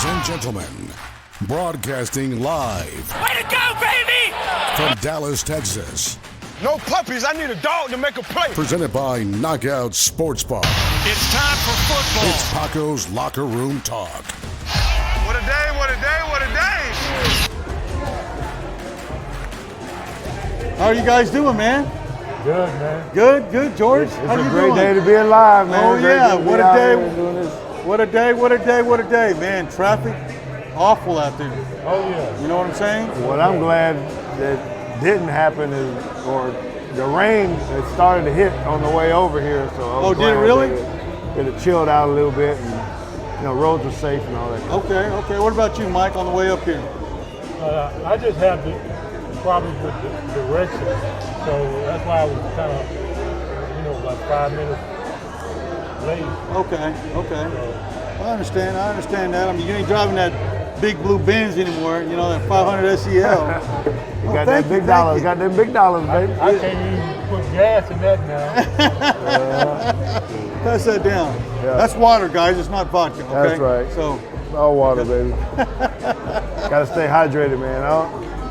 Ladies and gentlemen, broadcasting live. Way to go, baby! From Dallas, Texas. No puppies, I need a dog to make a play. Presented by Knockout Sports Bar. It's time for football. It's Paco's Locker Room Talk. What a day, what a day, what a day. How are you guys doing, man? Good, man. Good, George. It's How a you great doing? day to be alive, man. Oh, yeah. What a day. What a day, man. Traffic, awful out there. Oh, yeah. You know what I'm saying? What I'm glad that didn't happen is, or the rain that started to hit on the way over here. So I was did it glad really? that it chilled out a little bit, and roads are safe and all that. Okay. What about you, Mike, on the way up here? I just have the problem with the direction, so that's why I was kind of, about 5 minutes late. Okay. I understand that. I mean, you ain't driving that big blue Benz anymore, that 500 SEL. Got that big dollars, got them big dollars, baby. I can't even put gas in that now. Pass that down. Yeah. That's water, guys. It's not vodka, okay? That's right. So, All water, baby. Gotta stay hydrated, man.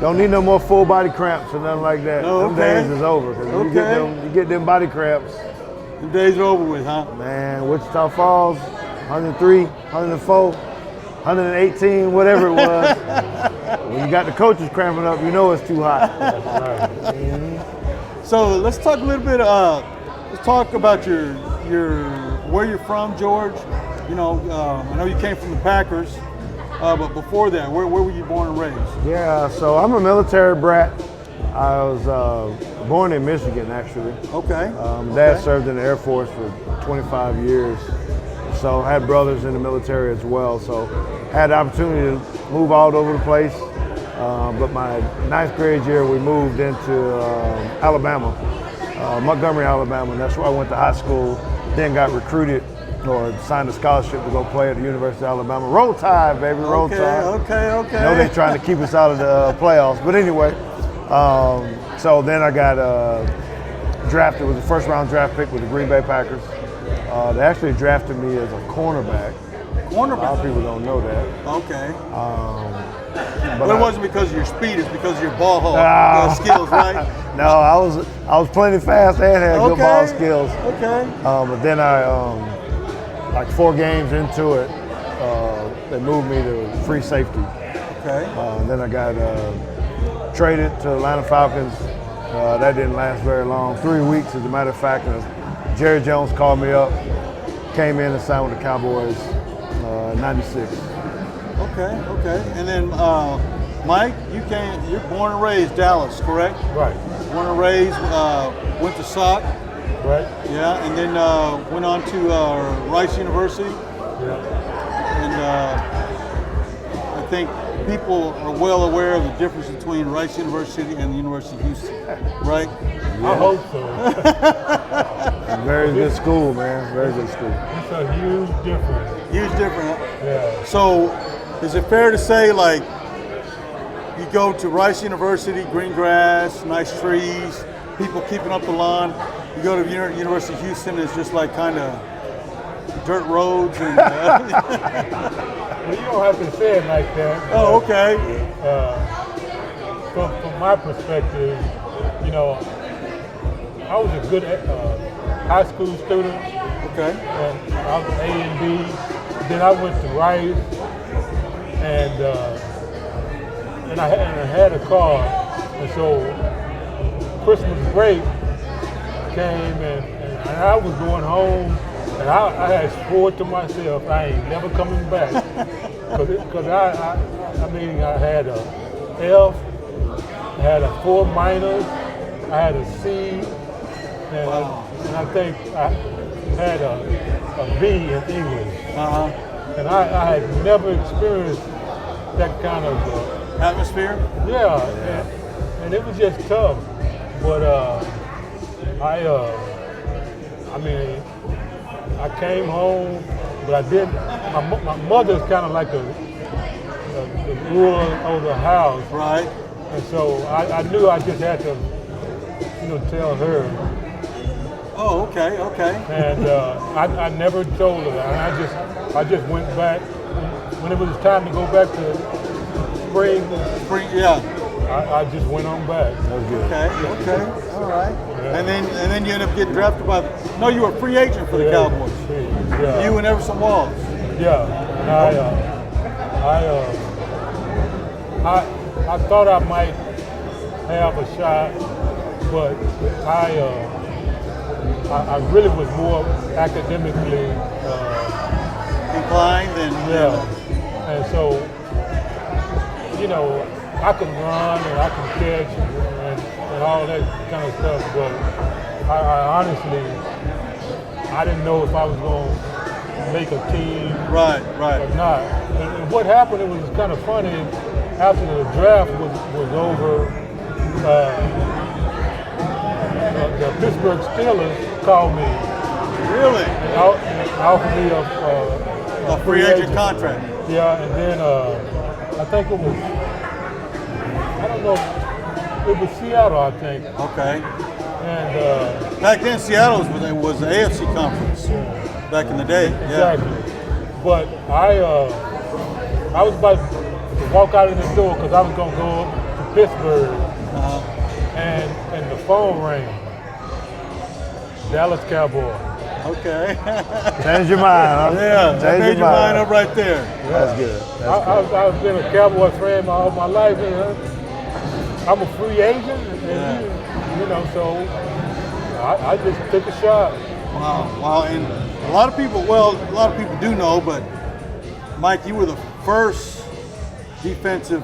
Don't need no more full body cramps or nothing like that. No, Them okay. days is over. Cause you get them body cramps. the days are over with, huh? Man, Wichita Falls, 103, 104, 118, whatever it was. When you got the coaches cramping up, you know it's too hot. So let's talk a little bit. Let's talk about your where you're from, George. I know you came from the Packers, but before that, where were you born and raised? Yeah, so I'm a military brat. I was born in Michigan, actually. Okay. Dad served in the Air Force for 25 years. So I had brothers in the military as well. So I had the opportunity to move all over the place. But my 9th grade year, we moved into Alabama, Montgomery, Alabama. And that's where I went to high school. Then got recruited or signed a scholarship to go play at the University of Alabama. Roll Tide, baby, Roll Tide. Okay. I know they're trying to keep us out of the playoffs. But anyway, so then I got drafted. It was a first-round draft pick with the Green Bay Packers. They actually drafted me as a cornerback. A lot of people don't know that. Okay. But it wasn't because of your speed; it's because of your ball hawk skills, right? No, I was plenty fast and had good ball skills. Okay. But then I, like 4 games into it, they moved me to free safety. Okay. Then I got traded to Atlanta Falcons. That didn't last very long, 3 weeks as a matter of fact. Jerry Jones called me up, came in and signed with the Cowboys in '96. Okay. And then, Mike, you're born and raised Dallas, correct? Right. Born and raised, went to SOC. Right. Yeah, and then went on to Rice University. Yeah. And I think people are well aware of the difference between Rice University and the University of Houston, right? I hope so. Very good school, man. Very good school. It's a huge difference. Huge difference. Huh? Yeah. So, is it fair to say, like, you go to Rice University, green grass, nice trees, people keeping up the lawn. You go to University of Houston, it's just like kind of dirt roads and. Well, you don't have to say it like that. Oh, okay. From my perspective, I was a good high school student. Okay. And I was A and B. Then I went to Rice, and I had a car, and so Christmas break came, and I was going home, and I had swore to myself I ain't never coming back, because I had a F, I had a 4 minus, I had a C, and I think I had a B in English. And I had never experienced that kind of atmosphere. Yeah, and it was just tough. But I came home, but I didn't. My mother's kind of like the ruler of the house, right? And so I knew I just had to, tell her. Oh, okay. And I never told her that. And I just went back when it was time to go back to spring, Yeah. I just went on back. That was good. Okay. All right. Yeah. And then you end up getting drafted by. No, you were a free agent for the Cowboys. Yeah. You and Everson Walls. Yeah. And I thought I might have a shot, but I really was more academically Inclined and and so I can run and I can catch and all that kind of stuff, but I honestly I didn't know if I was going to make a team Right. or not. And what happened, it was kind of funny, after the draft was over, the Pittsburgh Steelers called me Really? and offered me A free agent contract. Yeah, and then I think it was, I don't know, it was Seattle, I think. Okay. And Back then, Seattle was the AFC conference. Back in the day. Yeah. exactly. But I was about to walk out of the door because I was going to go up to Pittsburgh, and the phone rang. Dallas Cowboys. Okay. Change your mind, huh? Yeah. That Change made your mind up right there. That's good. I've been a Cowboy fan all my life. And I'm a free agent, and so I just took a shot. Wow. And a lot of people do know, but Mike, you were the first defensive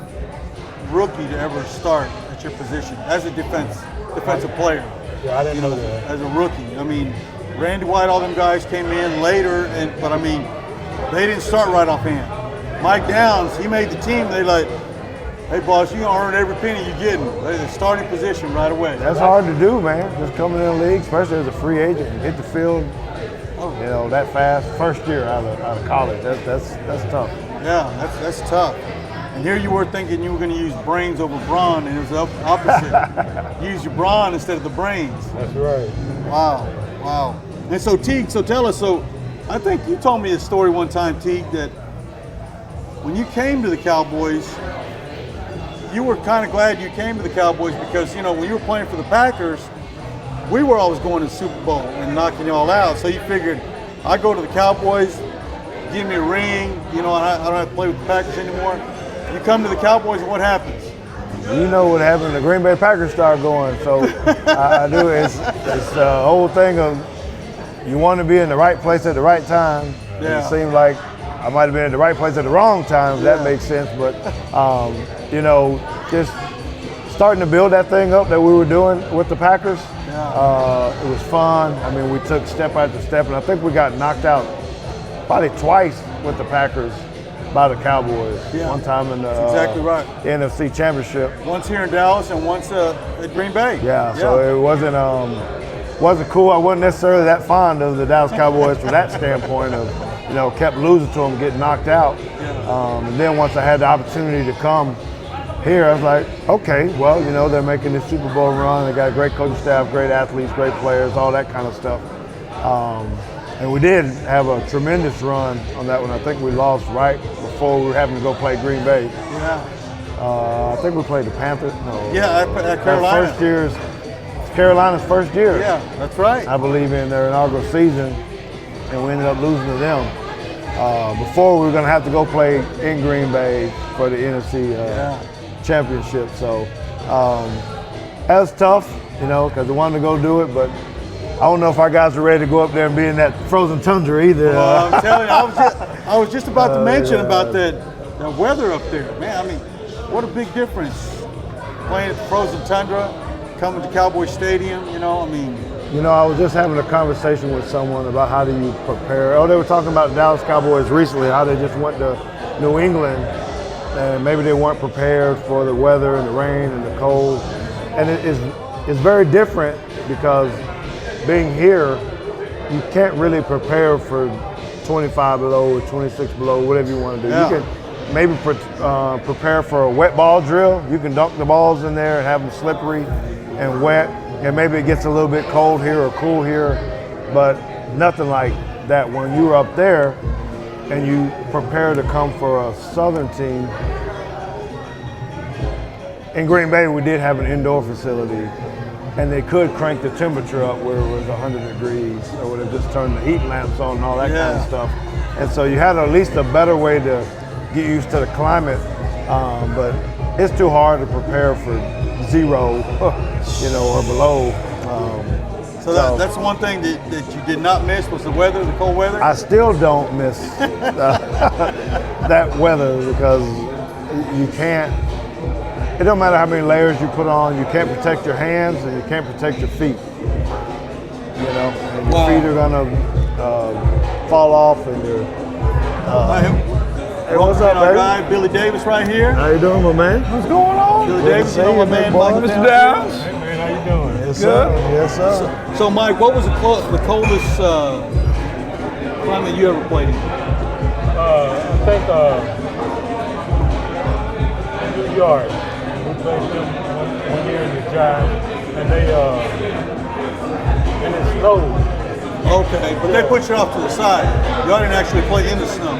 rookie to ever start at your position as a defensive player. Yeah, I didn't know that. As a rookie. I mean, Randy White, all them guys came in later, but I mean, they didn't start right offhand. Mike Downs, he made the team. They like, hey boss, you gonna earn every penny you getting. The starting position right away. That's hard to do, man. Just coming in the league, especially as a free agent, hit the field, that fast. First year out of college, that's tough. Yeah, that's tough. And here you were thinking you were going to use brains over brawn, and it was the opposite. Use your brawn instead of the brains. That's right. Wow. And so Teague, tell us. So I think you told me a story one time, Teague, that when you came to the Cowboys, you were kind of glad you came to the Cowboys because when you were playing for the Packers, we were always going to the Super Bowl and knocking y'all out. So you figured, I go to the Cowboys, give me a ring, and I don't have to play with the Packers anymore. You come to the Cowboys, and what happens? You know what happened? The Green Bay Packers started going. So I do. It's the whole thing of you want to be in the right place at the right time. Yeah. It seemed like I might have been in the right place at the wrong time, if that makes sense. But, just starting to build that thing up that we were doing with the Packers, it was fun. I mean, we took step after step, and I think we got knocked out probably twice with the Packers by the Cowboys. Yeah. One time in the exactly right. NFC Championship. Once here in Dallas and once at Green Bay. Yeah, so it wasn't cool. I wasn't necessarily that fond of the Dallas Cowboys from that standpoint of, kept losing to them, getting knocked out. And then once I had the opportunity to come here, I was like, okay, well, they're making this Super Bowl run. They got a great coaching staff, great athletes, great players, all that kind of stuff. And we did have a tremendous run on that one. I think we lost right before we were having to go play Green Bay. Yeah. I think we played the Panthers. No. Yeah, at Carolina. Carolina's first year. Yeah, that's right. I believe in their inaugural season, and we ended up losing to them. Before we were going to have to go play in Green Bay for the NFC championship. So that was tough, because we wanted to go do it, but I don't know if our guys were ready to go up there and be in that frozen tundra either. Well, I'm telling you, I was just about to mention about that weather up there. Man, I mean, what a big difference. Playing at the frozen tundra, coming to Cowboy Stadium, I was just having a conversation with someone about how do you prepare. They were talking about the Dallas Cowboys recently, how they just went to New England and maybe they weren't prepared for the weather and the rain and the cold. And it's very different because being here, you can't really prepare for 25 below or 26 below, whatever you want to do. Yeah. You can maybe prepare for a wet ball drill. You can dunk the balls in there and have them slippery and wet, and maybe it gets a little bit cold here or cool here, but nothing like that. When you were up there, and you prepare to come for a Southern team. In Green Bay, we did have an indoor facility, and they could crank the temperature up where it was 100 degrees, or would have just turned the heat lamps on and all that kind of stuff. And so you had at least a better way to get used to the climate, but it's too hard to prepare for 0, or below. So that's one thing that you did not miss was the weather, the cold weather? I still don't miss that weather because you can't. It don't matter how many layers you put on, you can't protect your hands and you can't protect your feet. And your feet are gonna fall off and your. Hey, what's up, our guy Billy Davis right here? How you doing, my man? What's going on? Billy Davis, you know my man Mike Mr. Downs. Hey man, how you doing? Yes, sir. Yes, sir. So Mike, what was the coldest climate you ever played in? I think New York. We played them one year in the Giants, and it snowed. Okay, but they put you off to the side. Y'all didn't actually play in the snow.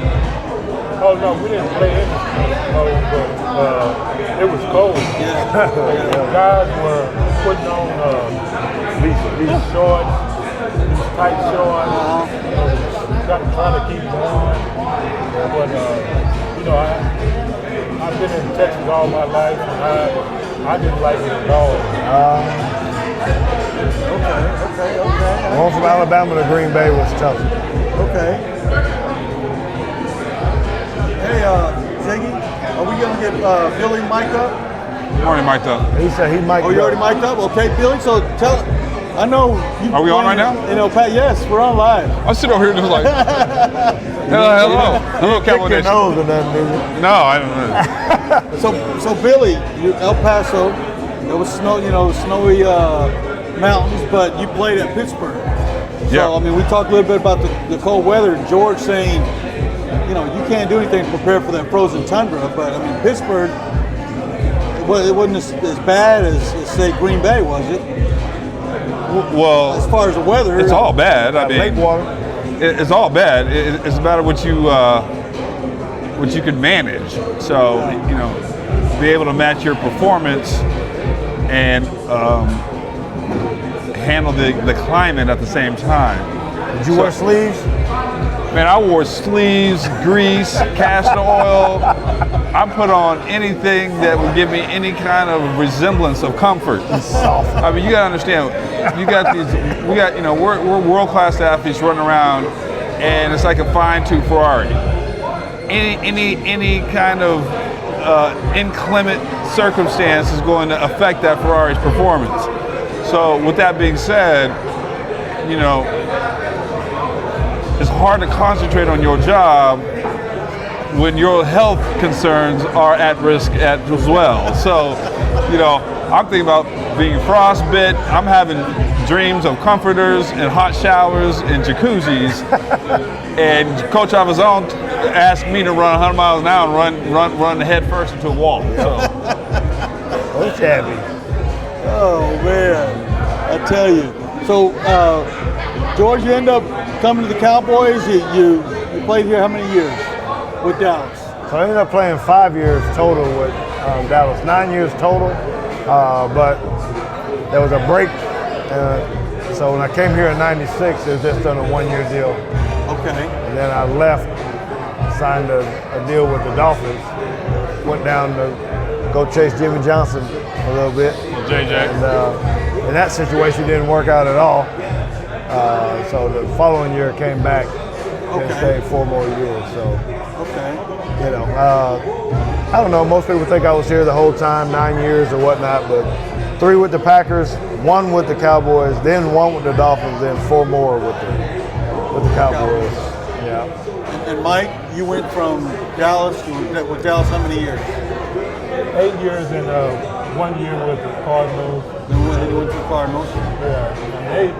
Oh no, we didn't play in the snow, but it was cold. Yeah. The guys were putting on these shorts, these tight shorts, trying to keep warm. But I've been in Texas all my life, and I didn't like it at all. Okay. Going from Alabama to Green Bay was tough. Okay. Hey, Ziggy, are we gonna get Billy mic'd up? Already mic'd up. He said he might. Oh, you already mic'd up? Okay, Billy. So tell. I know. Are we on right now? Pat. Yes, we're on live. I sit over here just like, hello, Cowboy Pick your Nation. nose or nothing, do you? No, I don't know. So Billy, you're El Paso. There was snow, snowy mountains, but you played at Pittsburgh. So Yeah. I mean, we talked a little bit about the cold weather. George saying, you can't do anything to prepare for that frozen tundra. But I mean, Pittsburgh, it wasn't as bad as say Green Bay, was it? Well, As far as the weather, it's all bad. I mean, Lake water. it's all bad. It's about what you can manage. So be able to match your performance and handle the climate at the same time. Did you wear sleeves? Man, I wore sleeves, grease, castor oil. I put on anything that would give me any kind of resemblance of comfort. I mean, you gotta understand. We're world-class athletes running around, and it's like a fine-tuned Ferrari. Any kind of inclement circumstance is going to affect that Ferrari's performance. So, with that being said, it's hard to concentrate on your job when your health concerns are at risk as well. So, I'm thinking about being frostbit. I'm having dreams of comforters and hot showers and jacuzzis. And Coach Avazon asked me to run 100 miles an hour and run head first into a wall. So. Oh, shabby. Oh man, I tell you. So, George, you end up coming to the Cowboys. You played here how many years with Dallas? So I ended up playing 5 years total with Dallas, 9 years total, but there was a break. So when I came here in '96, it was just on a 1-year deal. Okay. And then I left, signed a deal with the Dolphins, went down to go chase Jimmy Johnson a little bit. JJ. And in that situation, didn't work out at all. So the following year came back and stayed 4 more years. So, Okay. I don't know. Most people think I was here the whole time, 9 years or whatnot, but 3 with the Packers, 1 with the Cowboys, then 1 with the Dolphins, then 4 more with the Cowboys. Yeah. And Mike, you went from Dallas with Dallas how many years? 8 years and 1 year with the Cardinals. Then you went to the Cardinals. Yeah, and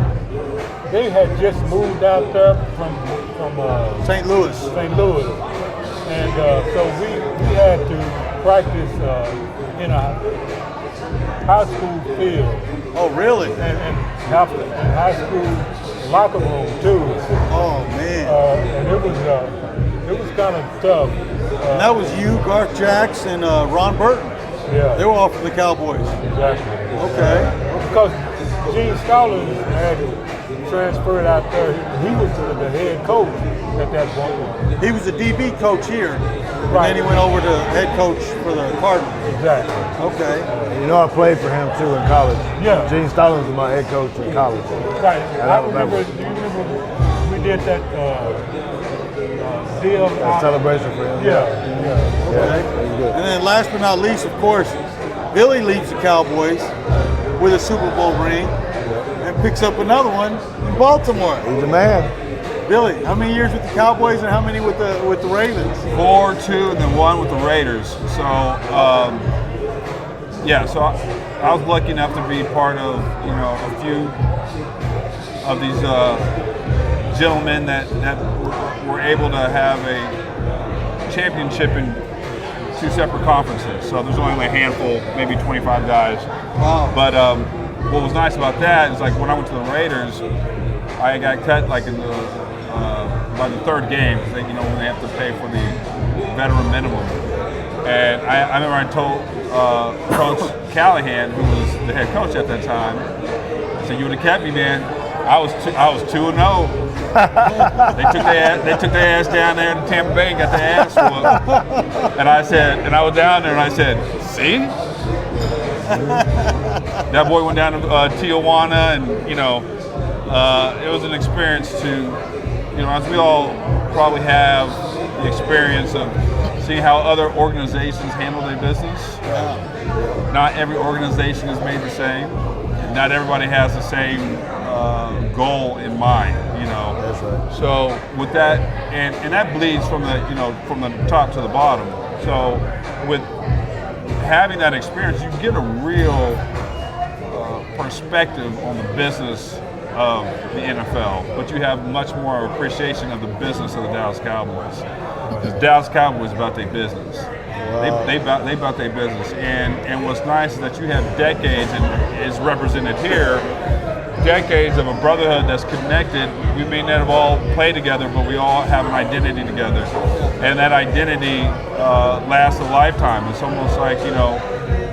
they had just moved out there from St. Louis. St. Louis, and so we had to practice in a high school field Oh, really? and high school locker room too. Oh man. And it was kind of tough. And that was you, Garth Jacks, and Ron Burton. Yeah. They were all from the Cowboys. Exactly. Okay. Because Gene Stallings had transferred out there. He was the head coach at that point. He was a DB coach here, Right. and then he went over to head coach for the Cardinals. Exactly. Okay. You know, I played for him too in college. Yeah. Gene Stallings was my head coach in college. Right. At I Alabama. remember. Do you remember we did that deal? A celebration for him. Yeah. Okay. And then last but not least, of course, Billy leaves the Cowboys with a Super Bowl ring and picks up another one in Baltimore. He's the man. Billy, how many years with the Cowboys and how many with the Ravens? 4, 2, and then 1 with the Raiders. So, so I was lucky enough to be part of, a few of these gentlemen that were able to have a championship in 2 separate conferences. So there's only a handful, maybe 25 guys. Wow. But what was nice about that is like when I went to the Raiders, I got cut like in the by the 3rd game, when they have to pay for the veteran minimum. And I remember I told Coach Callahan, who was the head coach at that time, I said, "You would have kept me, man. I was 2-0. They took their ass down there in Tampa Bay and got their ass whooped." And I was down there and I said, "See." That boy went down to Tijuana, and it was an experience to, as we all probably have the experience of seeing how other organizations handle their business. Not every organization is made the same. Not everybody has the same goal in mind. That's right. So with that, and that bleeds from the from the top to the bottom. So with having that experience, you get a real perspective on the business of the NFL, but you have much more appreciation of the business of the Dallas Cowboys. The Dallas Cowboys about their business. Wow. They about their business, and what's nice is that you have decades, and is represented here, decades of a brotherhood that's connected. We may not have all played together, but we all have an identity together, and that identity lasts a lifetime. It's almost like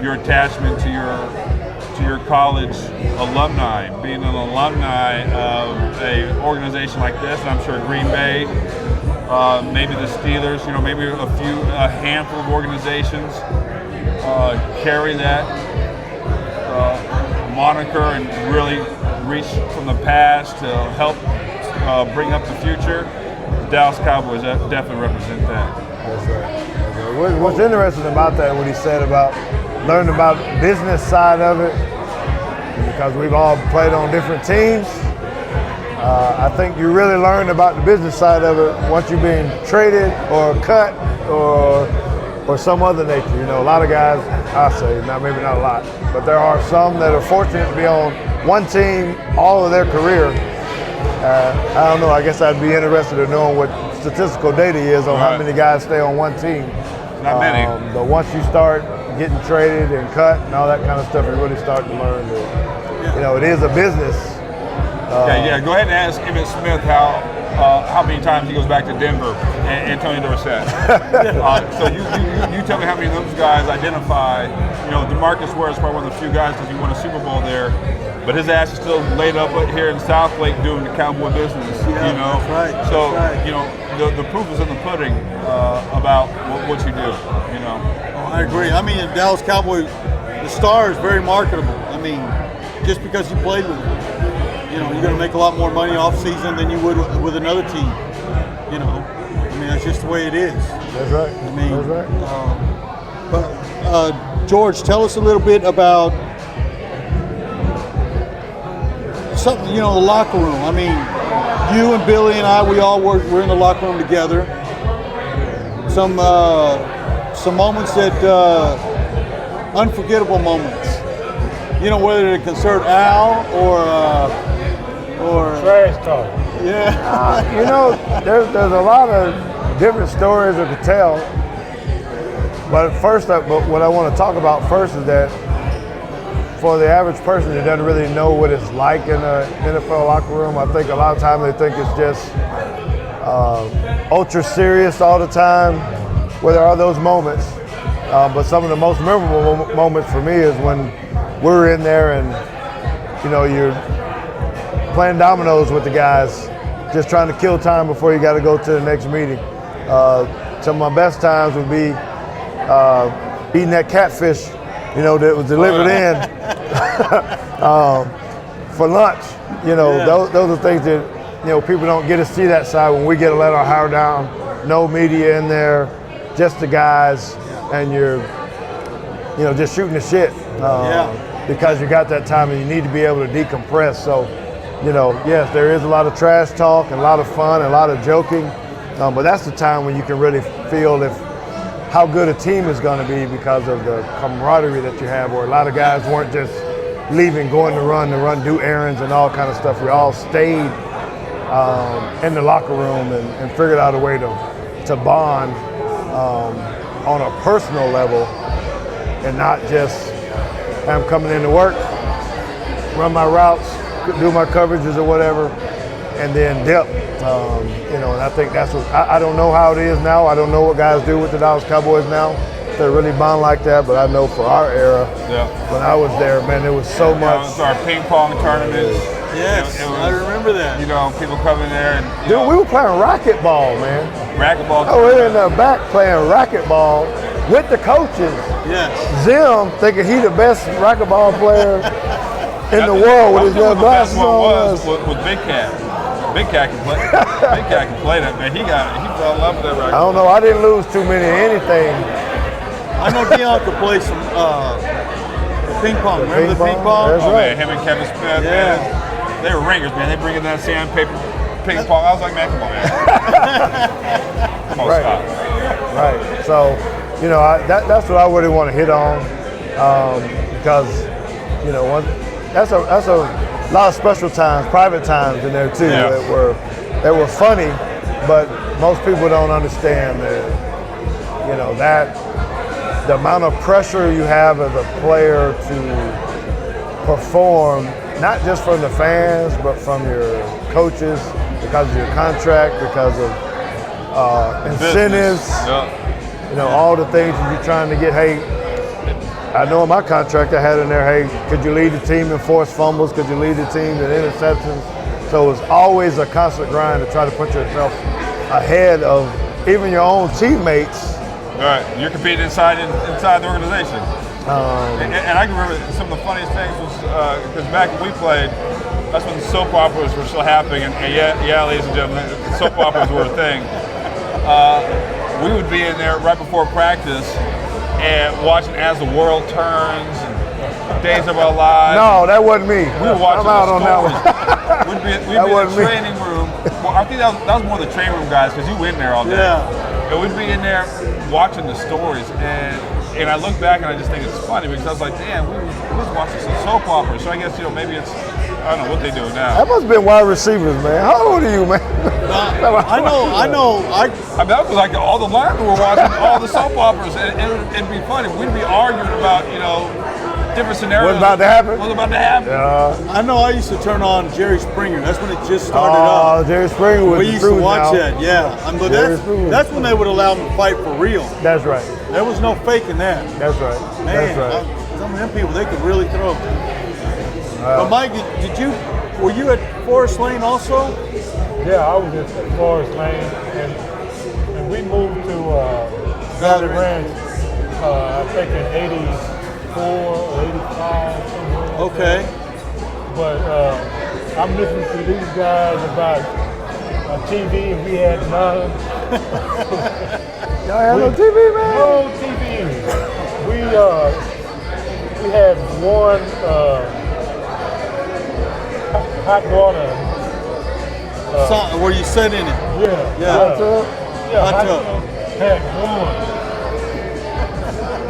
your attachment to your college alumni, being an alumni of a organization like this, and I'm sure Green Bay, maybe the Steelers, maybe a handful of organizations carry that moniker and really reach from the past to help bring up the future. The Dallas Cowboys definitely represent that. That's right. What's interesting about that, what he said about learning about the business side of it, because we've all played on different teams. I think you really learn about the business side of it once you're being traded or cut or some other nature. A lot of guys, I say, maybe not a lot, but there are some that are fortunate to be on one team all of their career. I don't know, I guess I'd be interested in knowing what statistical data is on how many guys stay on one team. Not many. But once you start getting traded and cut and all that kind of stuff, you really start to learn that, it is a business. Go ahead and ask Emmitt Smith how many times he goes back to Denver and Tony Dorsett. So you tell me how many of those guys identify. DeMarcus Ware is probably one of the few guys because he won a Super Bowl there, but his ass is still laid up here in South Lake doing the Cowboy business. That's right. So That's right. the proof is in the pudding about what you do. Oh, I agree. I mean, the Dallas Cowboys, the star is very marketable. I mean, just because you played with them. You're going to make a lot more money off season than you would with another team. I mean, that's just the way it is. That's right. I mean, that's right. But George, tell us a little bit about something. The locker room. I mean, you and Billy and I, we're in the locker room together. Some moments that unforgettable moments. Whether to concern Al or trash talk. Yeah. There's a lot of different stories that could tell. But first, what I want to talk about first is that for the average person that doesn't really know what it's like in an NFL locker room, I think a lot of times they think it's just ultra serious all the time, where there are those moments. But some of the most memorable moments for me is when we're in there and, you know, you're playing dominoes with the guys, just trying to kill time before you got to go to the next meeting. Some of my best times would be eating that catfish, you know, that was delivered in for lunch. You know, those are things that, you know, people don't get to see that side when we get to let our hair down, no media in there, just the guys, and you're, you know, just shooting the shit. Because you got that time and you need to be able to decompress. So, you know, yes, there is a lot of trash talk and a lot of fun and a lot of joking, but that's the time when you can really feel how good a team is going to be because of the camaraderie that you have, where a lot of guys weren't just leaving, going to run, do errands and all kind of stuff. We all stayed in the locker room and figured out a way to bond on a personal level, and not just I'm coming into work, run my routes, do my coverages or whatever, and then dip. You know, and I think that's what, I don't know how it is now. I don't know what guys do with the Dallas Cowboys now. They really bond like that, but I know for our era, when I was there, man, there was so much. It was our ping pong tournaments. Yes, it was, I remember that. You know, people coming there and dude, we were playing racquetball, man. Racquetball. Oh, we were in the back playing racquetball with the coaches. Yes. Zim thinking he the best racquetball player in the world with his little glasses on. Was Big Cat. Big Cat can play. Big Cat can play that, man. He fell in love with that racquetball. I don't know. I didn't lose too many of anything. I know Dion could play some ping pong. Remember the ping pong? That's right. right. Man, him and Kevin Smith, man. They were ringers, man. They bring in that sandpaper ping pong. I was like, man, come on, man. Come on, stop. Right. So, you know, that's what I really want to hit on, because, you know, that's a lot of special times, private times in there too, that were funny, but most people don't understand that, you know, that the amount of pressure you have as a player to perform, not just from the fans, but from your coaches, because of your contract, because of incentives, you know, all the things that you're trying to get. Hey, I know in my contract I had in there, hey, could you lead the team in forced fumbles? Could you lead the team in interceptions? So it's always a constant grind to try to put yourself ahead of even your own teammates. All right, you're competing inside the organization. And I can remember some of the funniest things was because back when we played, that's when soap operas were still happening, and yeah, ladies and gentlemen, soap operas were a thing. We would be in there right before practice and watching As the World Turns and Days of Our Lives. No, that wasn't me. We were watching I'm out on that one. We'd be in the training room. Well, I think that was more the training room guys, because you were in there all day. Yeah. And we'd be in there watching the stories, and I look back and I just think it's funny, because I was like, damn, we was watching some soap operas. So I guess, you know, maybe it's, I don't know what they do now. That must have been wide receivers, man. How old are you, man? I know. I mean, that was like all the linemen were watching all the soap operas, and it'd be funny. We'd be arguing about, you know, different scenarios. What's about to happen? What's about to happen? I know I used to turn on Jerry Springer. That's when it just started up. Oh, Jerry Springer was We used to watch that, yeah. But that's when they would allow them to fight for real. That's right. There was no faking that. That's right. Man, That's right. some of them people, they could really throw. But Mike, were you at Forest Lane also? Yeah, I was at Forest Lane, and we moved to Valley Ranch, I think in 84 or 85, somewhere. Okay. But I'm listening to these guys about TV, and we had none. Y'all had no TV, man? No TV. We had one hot water. Where you sit in it? Yeah. Hot tub? Yeah, Hot tub. Had one.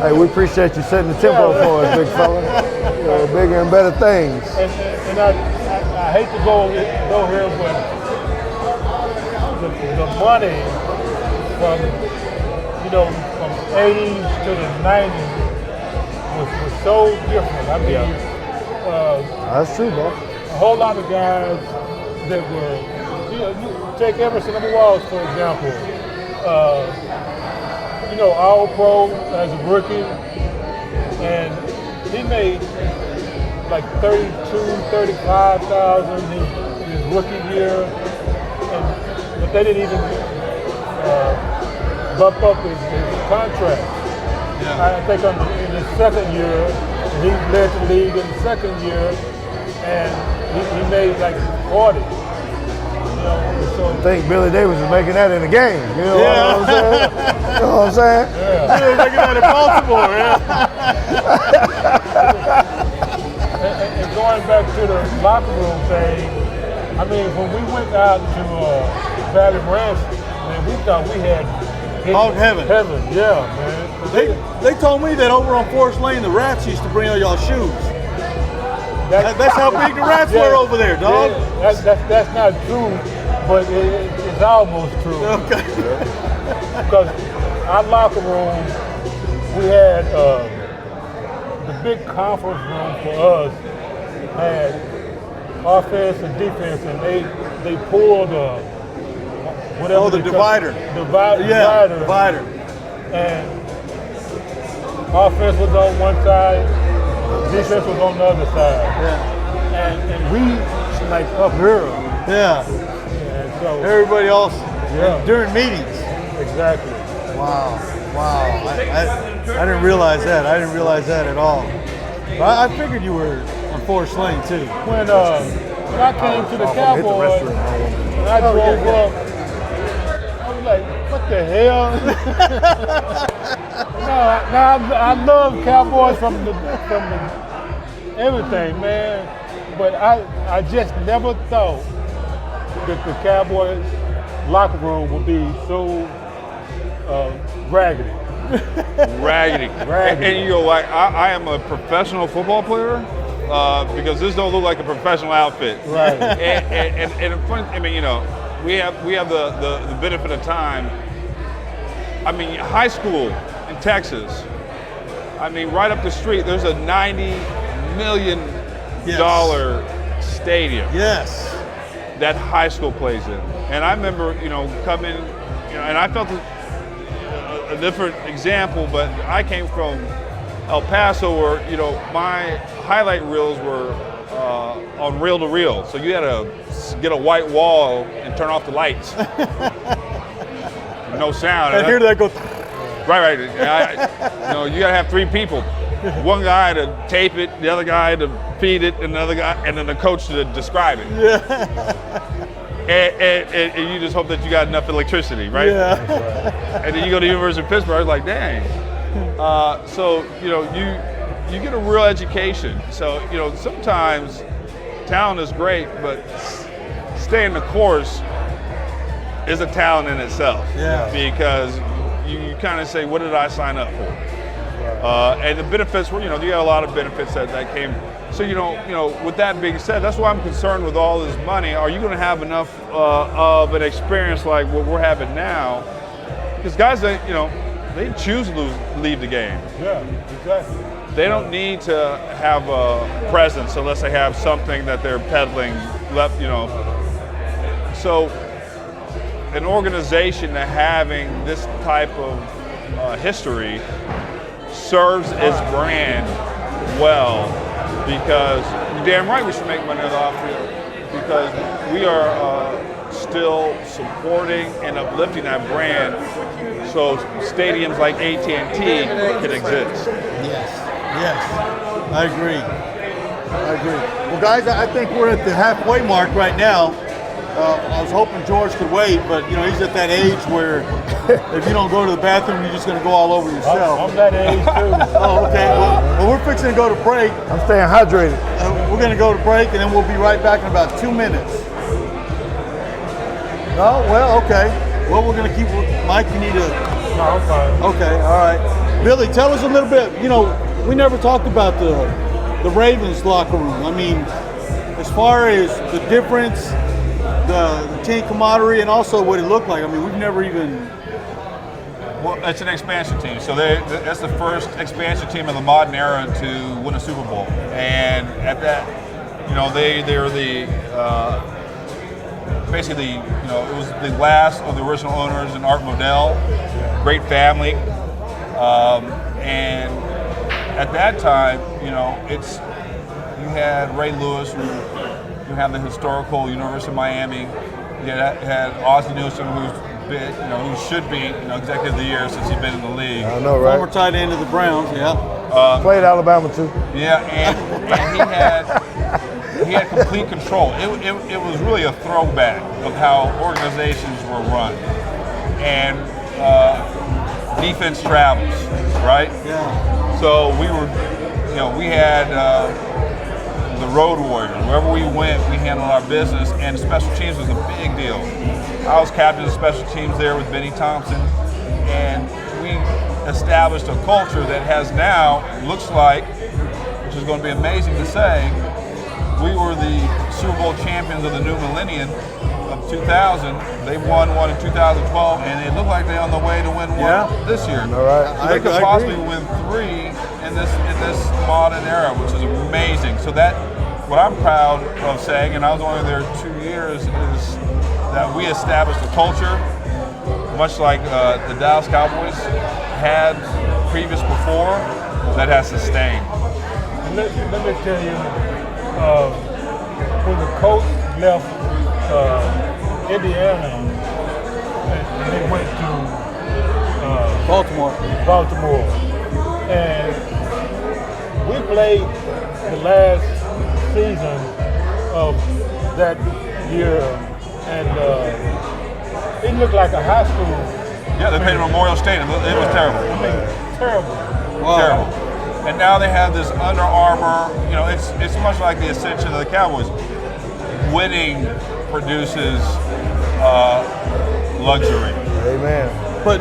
Hey, we appreciate you setting the tempo for us, big fella. You know, bigger and better things. And I hate to go here, but the money from, you know, from 80s to the 90s was so different. I mean, That's true, man. a whole lot of guys that were, you know, take Emerson Walls, for example. All pro as a rookie, and he made like 35,000 his rookie year, but they didn't even bump up his contract. Yeah. I think in his second year, he led the league in the second year, and he made like 40. So I think Billy Davis is making that in the game. You know what I'm saying? You know what I'm saying? yeah. He was making that in Baltimore, yeah. And going back to the locker room thing, I mean, when we went out to Valley Ranch, man, we thought we had Hog heaven. Heaven, yeah, man. They told me that over on Forest Lane, the rats used to bring all y'all shoes. That's how big the rats were over there, dog. Yeah, that's not true, but it's almost true. Okay. Because our locker room, we had the big conference room for us had offense and defense, and they pulled whatever. Oh, the divider. Divider. And offense was on one side, defense was on the other side. Yeah. And we like up here. Yeah. And so Everybody else during meetings. exactly. Wow. I didn't realize that. I didn't realize that at all. But I figured you were on Forest Lane too. When I came to the Cowboys, and I drove up, I was like, what the hell? I love Cowboys from the everything, man. But I just never thought that the Cowboys locker room would be so raggedy. Raggedy. And you go like, I am a professional football player because this don't look like a professional outfit. Right. and funny, I mean, we have the benefit of time. I mean, high school in Texas. I mean, right up the street, there's a $90 million stadium. Yes. That high school plays in. And I remember, coming, and I felt a different example, but I came from El Paso where, my highlight reels were on reel to reel. So you had to get a white wall and turn off the lights. No sound. And here they go. Right. You gotta have three people. One guy to tape it, the other guy to feed it, and another guy, and then the coach to describe it. Yeah. And you just hope that you got enough electricity, right? Yeah. And then you go to the University of Pittsburgh, like, dang. So you get a real education. So sometimes talent is great, but staying the course is a talent in itself. Yeah. Because you kind of say, what did I sign up for? And the benefits were, you got a lot of benefits that came. So, with that being said, that's why I'm concerned with all this money. Are you going to have enough of an experience like what we're having now? Because guys, they choose to leave the game. Yeah, exactly. They don't need to have a presence unless they have something that they're peddling. So, an organization that having this type of history serves its brand well, because you're damn right we should make money off here, because we are still supporting and uplifting that brand, so stadiums like AT&T can exist. Yes, I agree. Well, guys, I think we're at the halfway mark right now. I was hoping George could wait, but he's at that age where if you don't go to the bathroom, you're just going to go all over yourself. I'm that age too. Oh, okay. Well, we're fixing to go to break. I'm staying hydrated. We're going to go to break, and then we'll be right back in about 2 minutes. No? Well, okay. Well, we're going to keep. Mike, you need to. No, I'm fine. Okay, all right. Billy, tell us a little bit. We never talked about the Ravens locker room. I mean, as far as the difference, the team camaraderie, and also what it looked like. I mean, we've never even. Well, it's an expansion team. So that's the first expansion team in the modern era to win a Super Bowl. And at that, they're the basically, it was the last of the original owners and Art Modell. Great family. And at that time, you had Ray Lewis, you had the historical University of Miami. You had Ozzie Newsome, who should be, executive of the year since he's been in the league. I know, right? Former tight end of the Browns, yeah. Played Alabama too. Yeah, and he had complete control. It was really a throwback of how organizations were run, and defense travels, right? Yeah. So we had the road warriors. Wherever we went, we handled our business, and special teams was a big deal. I was captain of special teams there with Benny Thompson, and we established a culture that has now, looks like, which is going to be amazing to say, we were the Super Bowl champions of the new millennium of 2000. They won one in 2012, and it looked like they're on the way to win one this year. All right. So they could possibly win 3 in this modern era, which is amazing. So what I'm proud of saying, and I was only there 2 years, is that we established a culture, much like the Dallas Cowboys had previous before, that has sustained. Let me tell you, when the coach left Indiana and they went to Baltimore, and we played the last season of that year, and it looked like a high school. Yeah, they played in Memorial Stadium. It was terrible. I mean, terrible. Wow. Terrible. And now they have this Under Armour. It's much like the ascension of the Cowboys. Winning produces luxury. Amen. But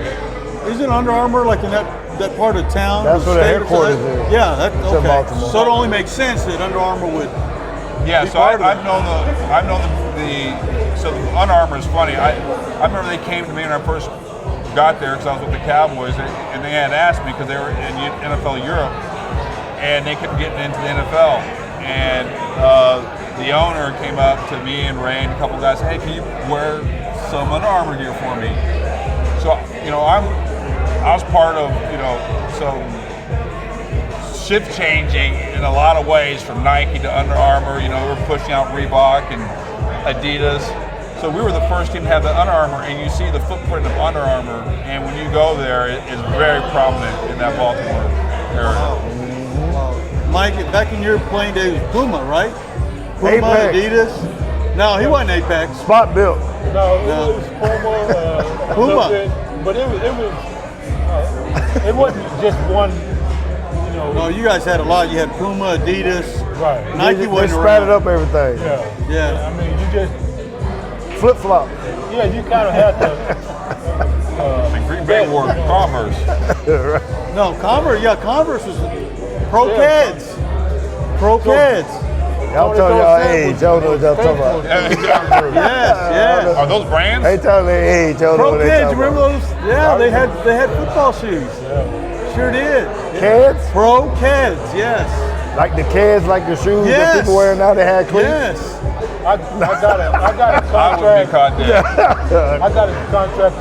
isn't Under Armour like in that part of town? That's where the state or headquarters something? is. Yeah, It's in okay. Baltimore. So it only makes sense that Under Armour would. Yeah, Be so part of I've it. known so Under Armour is funny. I remember they came to me when I first got there because I was with the Cowboys, and they had asked me because they were in NFL Europe, and they couldn't get into the NFL. And the owner came up to me and Ray and a couple guys, hey, can you wear some Under Armour gear for me? So I was part of some shift changing in a lot of ways from Nike to Under Armour. We were pushing out Reebok and Adidas. So we were the first team to have the Under Armour, and you see the footprint of Under Armour, and when you go there, it is very prominent in that Baltimore area. Wow. Mike, back in your playing days, Puma, right? Puma, Apex. Adidas. No, he wasn't Apex. Spot built. No, it was Puma. Puma. But it wasn't just one. No, you guys had a lot. You had Puma, Adidas. Right. Nike They wasn't sprouted around. up everything. Yeah. Yeah. I mean, you just. Flip flop. Yeah, you kind of had to. And Green Bay wore Converse. No, Converse. Yeah, Converse was pro kids. Pro kids. Y'all tell y'all age. Y'all know what y'all talking about. Yes. Are those brands? They tell their age. Y'all know Pro what they kids. talking Remember about. those? Yeah, they had football shoes. Sure did. Kids? Pro kids. Yes. Like the kids, like the shoes Yes. that people wear now, they had cleats? Yes. I got a I wouldn't contract. be caught dead. I got a contract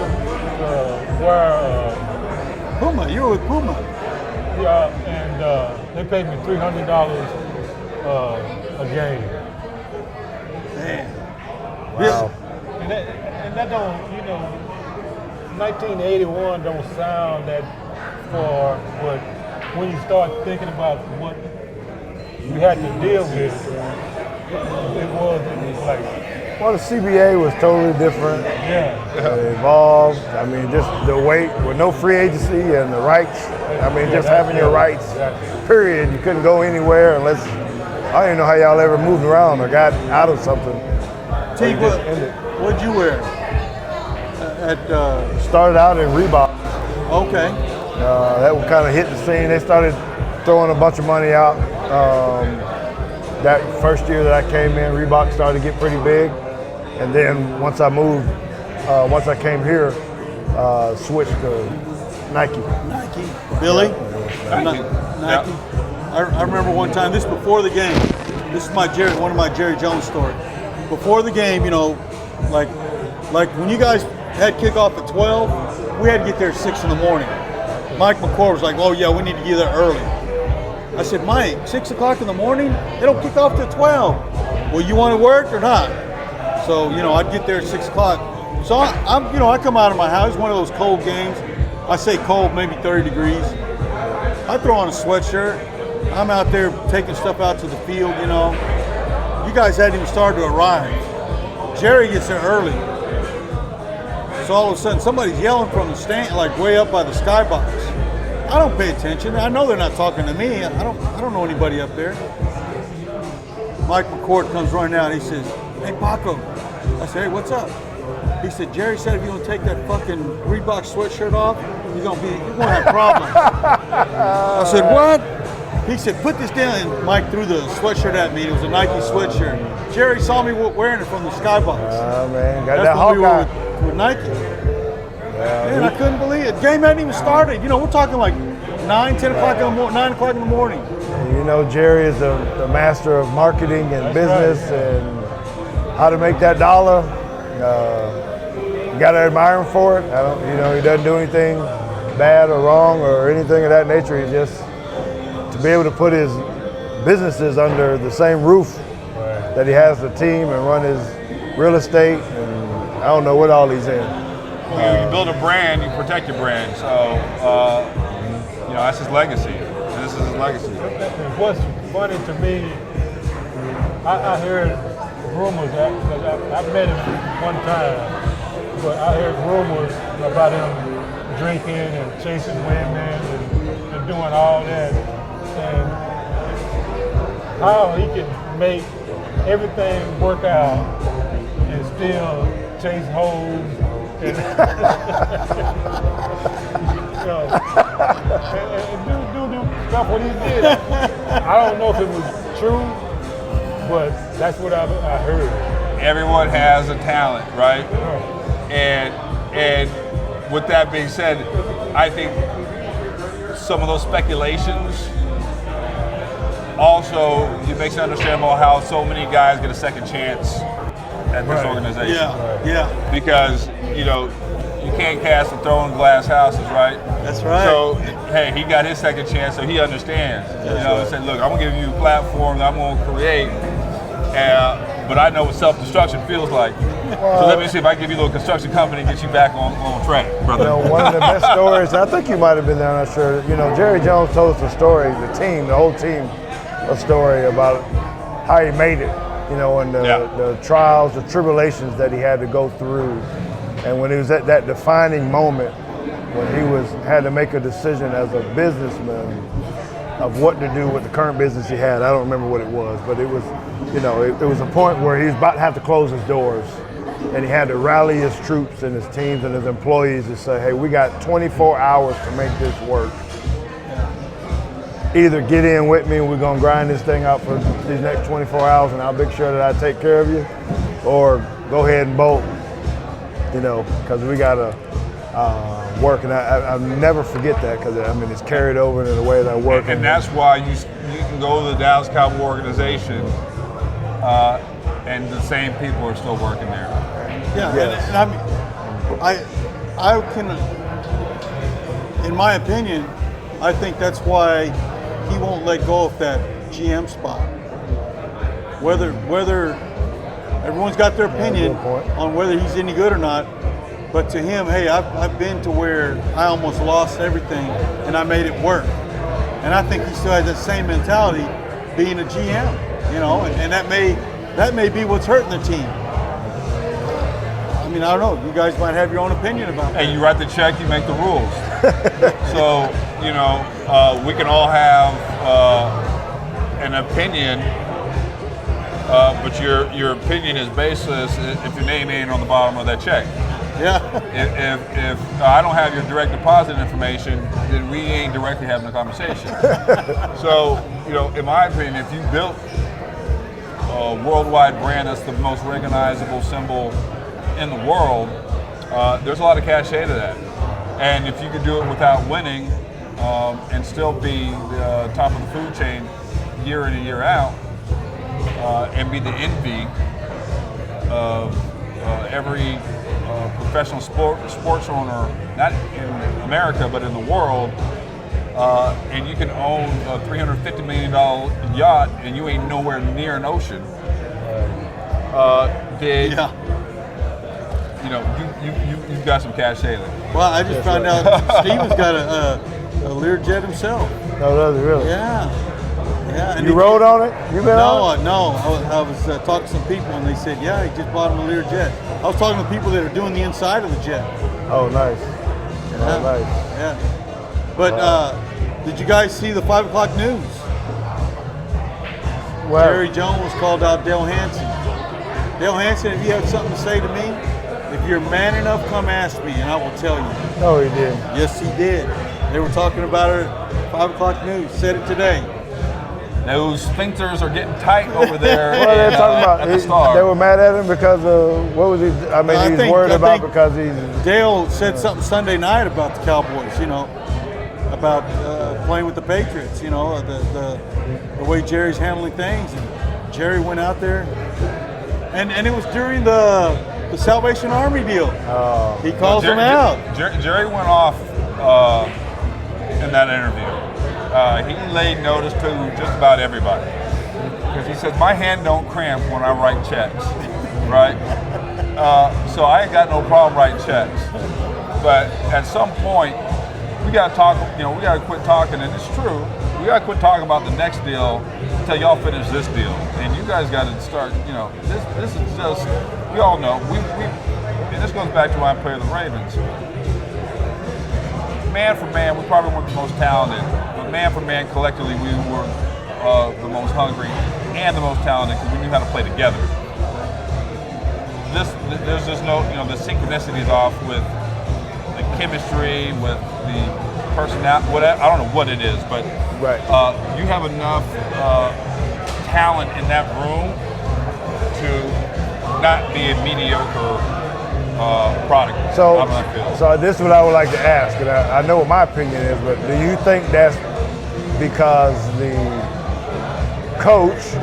where Puma. You were with Puma. and they paid me $300 a game. Man. Wow. And that don't, 1981 don't sound that far, but when you start thinking about what we had to deal with, it was like, Well, the CBA was totally different. yeah. It evolved. I mean, just the weight with no free agency and the rights. I mean, just having your rights, period. You couldn't go anywhere unless, I don't even know how y'all ever moved around or got out of something. T, It just ended. what'd you wear? Started out in Reebok. Okay. That kind of hit the scene. They started throwing a bunch of money out. That first year that I came in, Reebok started to get pretty big. And then once I moved, once I came here, switched to Nike. Nike. Billy? Nike. Nike. I remember one time, this before the game. This is one of my Jerry Jones stories. Before the game, Like when you guys had kickoff at 12, we had to get there at 6 in the morning. Mike McCord was like, oh yeah, we need to get there early. I said, Mike, 6 o'clock in the morning? They don't kick off till 12. Well, you want to work or not? So, I'd get there at 6 o'clock. So I come out of my house, one of those cold games. I say cold, maybe 30 degrees. I throw on a sweatshirt. I'm out there taking stuff out to the field, You guys hadn't even started to arrive. Jerry gets there early. So all of a sudden somebody's yelling from the stand, like way up by the skybox. I don't pay attention. I know they're not talking to me. I don't know anybody up there. Mike McCord comes running out. He says, hey, Paco. I said, hey, what's up? He said, Jerry said if you don't take that fucking Reebok sweatshirt off, you're gonna have problems. I said, what? He said, put this down. And Mike threw the sweatshirt at me. It was a Nike sweatshirt. Jerry saw me wearing it from the skybox. Oh, man. Got That's that when we Hawkeye. were with Nike. Man, I couldn't believe it. Game hadn't even started. We're talking like 9 o'clock in the morning, 9 o'clock in the morning. Jerry is the master of marketing and business and how to make that dollar. You got to admire him for it. He doesn't do anything bad or wrong or anything of that nature. He just, to be able to put his businesses under the same roof that he has the team and run his real estate, and I don't know what all he's in. You build a brand, you protect your brand. So, that's his legacy. This is his legacy. What's funny to me, I heard rumors, because I met him one time, but I heard rumors about him drinking and chasing women and doing all that. And how he can make everything work out and still chase hoes and, and do stuff what he did. I don't know if it was true, but that's what I heard. Everyone has a talent, right? And with that being said, I think some of those speculations also it makes it understandable how so many guys get a second chance at this organization. Yeah. Because you can't cast a throw in glass houses, right? That's right. So hey, he got his second chance, so he understands. And said, look, I'm gonna give you a platform that I'm gonna create, but I know what self-destruction feels like. So let me see if I can give you a little construction company and get you back on track, brother. One of the best stories, I think you might have been there, I'm not sure. Jerry Jones told us a story, the whole team, a story about how he made it, and the trials, the tribulations that he had to go through. And when he was at that defining moment, when he had to make a decision as a businessman of what to do with the current business he had. I don't remember what it was, but it was, it was a point where he was about to have to close his doors. And he had to rally his troops and his teams and his employees to say, hey, we got 24 hours to make this work. Either get in with me and we're gonna grind this thing out for these next 24 hours and I'll make sure that I take care of you, or go ahead and bolt, because we gotta work. And I'll never forget that, because it's carried over in the way that I work. And that's why you can go to the Dallas Cowboy organization and the same people are still working there. Yeah, yes. and I can, in my opinion, I think that's why he won't let go of that GM spot. Whether everyone's got their opinion on whether he's any good or not, but to him, hey, I've been to where I almost lost everything and I made it work. And I think he still has that same mentality being a GM, and that may be what's hurting the team. I don't know. You guys might have your own opinion about that. Hey, you write the check, you make the rules. So, we can all have an opinion, but your opinion is baseless if your name ain't on the bottom of that check. Yeah. If I don't have your direct deposit information, then we ain't directly having a conversation. So, in my opinion, if you built a worldwide brand that's the most recognizable symbol in the world, there's a lot of cachet to that. And if you could do it without winning and still be the top of the food chain year in and year out, and be the envy of every professional sports owner, not in America but in the world, and you can own a $350 million yacht and you ain't nowhere near an ocean. You know, you've got some cachet there. Well, I just found out Steven's got a Learjet himself. No, does it really? Yeah. Yeah. And You rode on it? You been on it? No. I was talking to some people and they said, yeah, he just bought him a Learjet. I was talking to people that are doing the inside of the jet. Oh, nice. Yeah. Oh, nice. Yeah. But did you guys see the 5 o'clock news? Well, Jerry Jones called out Dale Hansen. Dale Hansen, if you have something to say to me, if you're man enough, come ask me and I will tell you. no, he didn't. Yes, he did. They were talking about it at 5 o'clock news. Said it today. Those sphincters are getting tight over there. Well, they're talking about at the Star. they were mad at him because of what was he? I mean, he's worried about because he's. Dale said something Sunday night about the Cowboys. You know, about playing with the Patriots. You know, the way Jerry's handling things. And Jerry went out there, and it was during the Salvation Army deal. He calls him out. Jerry went off in that interview. He laid notice to just about everybody because he says my hand don't cramp when I write checks, right? So I ain't got no problem writing checks. But at some point, we got to talk. You know, we got to quit talking, and it's true. We got to quit talking about the next deal until y'all finish this deal. And you guys got to start. You know, this is just. We all know. We and this goes back to when I played the Ravens. Man for man, we probably weren't the most talented, but man for man, collectively, we were the most hungry and the most talented because we knew how to play together. There's just no, you know, the synchronicity is off with the chemistry, with the personality. Whatever, I don't know what it is, but Right. You have enough talent in that room to not be a mediocre product. So, I'm not feeling. so this is what I would like to ask, and I know what my opinion is, but do you think that's because the coach,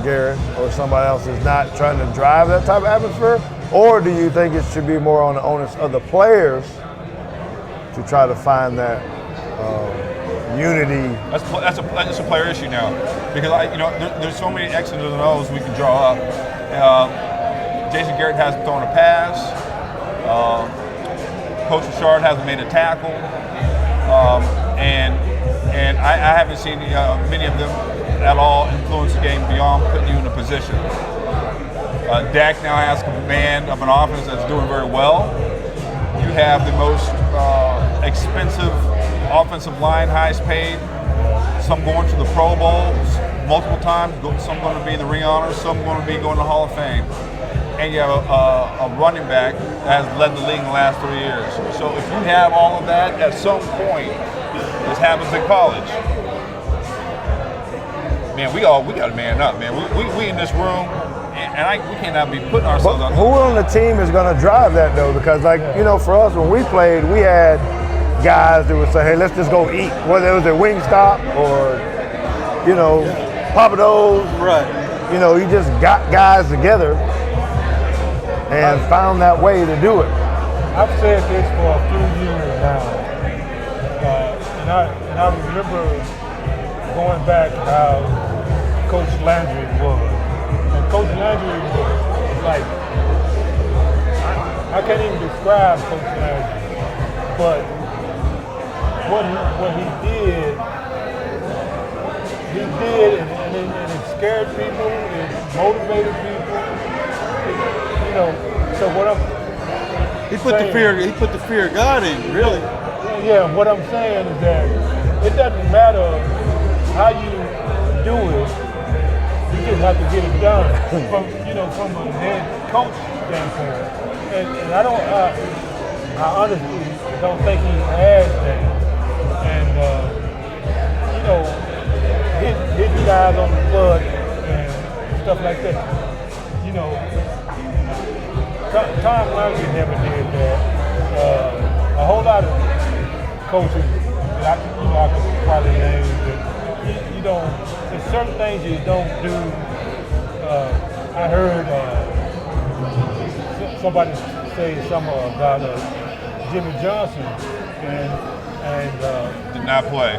Garrett, or somebody else is not trying to drive that type of atmosphere, or do you think it should be more on the onus of the players to try to find that unity? That's a player issue now, because there's so many X's and O's we can draw up. Jason Garrett hasn't thrown a pass. Coach Richard hasn't made a tackle, and I haven't seen many of them at all influence the game beyond putting you in a position. Dak now has command of an offense that's doing very well. You have the most expensive offensive line, highest paid. Some going to the Pro Bowls multiple times. Some going to be in the ring honors. Some going to be going to the Hall of Fame. And you have a running back that has led the league in the last 3 years. So if you have all of that, at some point, this happens in college. Man, we got to man up, man. We in this room, and we cannot be putting ourselves on. Who on the team is going to drive that though? Because for us when we played, we had guys that would say, "Hey, let's just go eat," whether it was at Wingstop or Papa Do's. Right. You just got guys together and found that way to do it. I've said this for a few years now, and I remember going back how Coach Landry was. And Coach Landry was like, I can't even describe Coach Landry, but what he did and it scared people, it motivated people. So what He put the fear of God in, really. Yeah, what I'm saying is that it doesn't matter how you do it, you just have to get it done from a head coach standpoint. And I honestly don't think he has that. And hitting guys on the foot and stuff like that. Tom Landry never did that. A whole lot of coaches that I could probably name, but there's certain things you don't do. I heard somebody say something about Jimmy Johnson, and Did not play.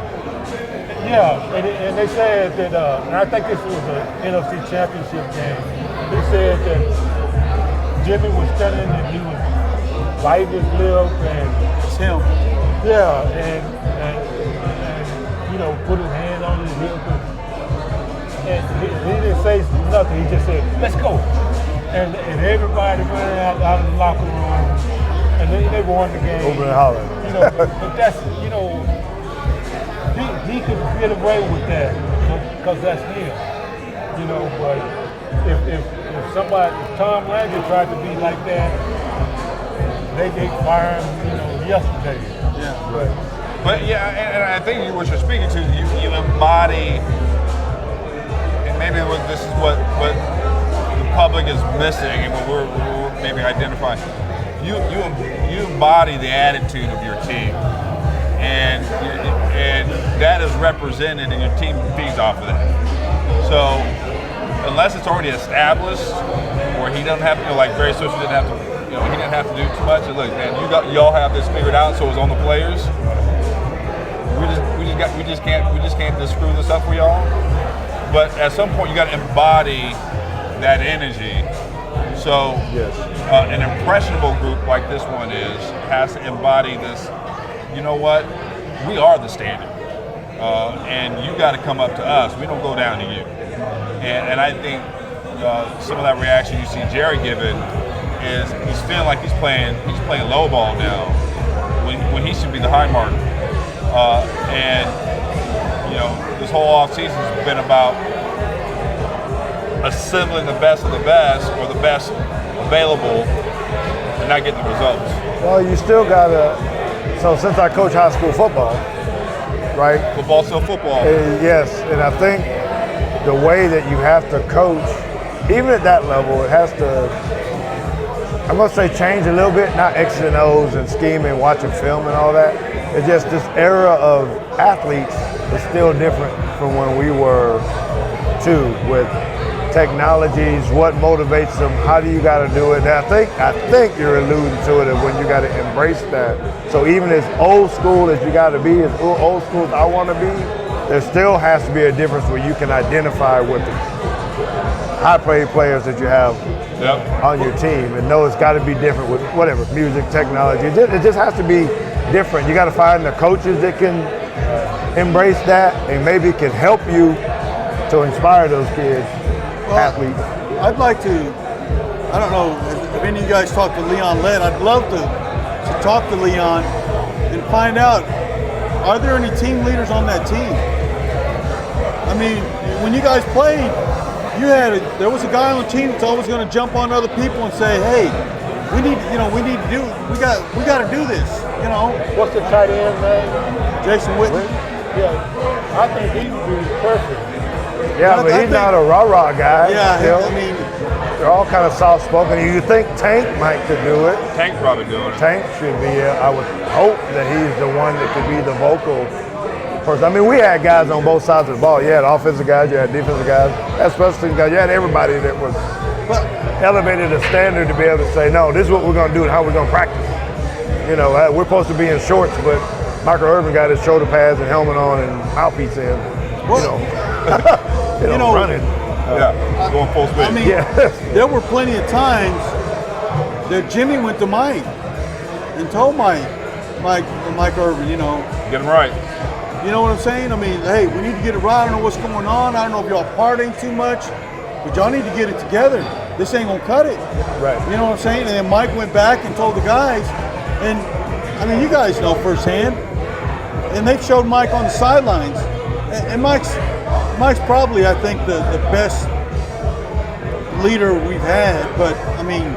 yeah, and they said that, and I think this was an NFC Championship game. They said that Jimmy was standing and he was biting his lip and It's him. yeah, and you know, put his hand on his hip, and he didn't say nothing. He just said, "Let's go," and everybody went out of the locker room, and they won the game. Over and hollering. You know, but that's, you know, he could get away with that because that's him. You know, but if Tom Landry tried to be like that, they fired him, you know, yesterday. Yeah. But yeah, and I think what you're speaking to, you embody, and maybe this is what the public is missing, and what we're maybe identifying. You embody the attitude of your team, and that is represented, and your team feeds off of that. So unless it's already established, where he doesn't have to, like Barry Switzer didn't have to, he didn't have to do too much. Look, man, y'all have this figured out, so it's on the players. We just can't just screw this up for y'all. But at some point, you got to embody that energy. So an impressionable group like this one has to embody this. You know what? We are the standard, and you got to come up to us. We don't go down to you. And I think some of that reaction you see Jerry giving is he's feeling like he's playing low ball now when he should be the high marker. And this whole offseason has been about assembling the best of the best, or the best available, and not getting the results. Well, you still gotta. So since I coach high school football, right? Football's still football. Yes, and I think the way that you have to coach, even at that level, it has to, I'm gonna say, change a little bit, not X's and O's and scheming, watching film and all that. It's just this era of athletes is still different from when we were too, with technologies, what motivates them, how do you gotta do it. And I think you're alluding to it of when you gotta embrace that. So even as old school as you gotta be, as old school as I wanna be, there still has to be a difference where you can identify with the high-paid players that you have on your team, and know it's got to be different with whatever, music, technology. It just has to be different. You got to find the coaches that can embrace that and maybe can help you to inspire those kids, athletes. I'd like to, I don't know, if any of you guys talk to Leon Lett, I'd love to talk to Leon and find out, are there any team leaders on that team? I mean, when you guys played, there was a guy on the team that's always going to jump on other people and say, "Hey, we got to do this." What's the tight end name? Jason Witten. Yeah, I think he would be perfect. Yeah, but he's not a rah-rah guy. Yeah, still. I mean, they're all kind of soft-spoken. You think Tank might could do it. Tank's probably doing it. Tank should be. I would hope that he's the one that could be the vocal person. I mean, we had guys on both sides of the ball. You had offensive guys, you had defensive guys, you had special teams guys. You had everybody that was elevated a standard to be able to say, no, this is what we're going to do and how we're going to practice. We're supposed to be in shorts, but Michael Irvin got his shoulder pads and helmet on and mouthpiece in. Running. Going full speed. I mean, there were plenty of times that Jimmy went to Mike and told Mike Irvin, Get him right. You know what I'm saying? I mean, hey, we need to get it right. I don't know what's going on. I don't know if y'all partying too much, but y'all need to get it together. This ain't gonna cut it. Right. You know what I'm saying? And then Mike went back and told the guys, and I mean, you guys know firsthand, and they showed Mike on the sidelines, and Mike's probably, I think, the best leader we've had. But I mean,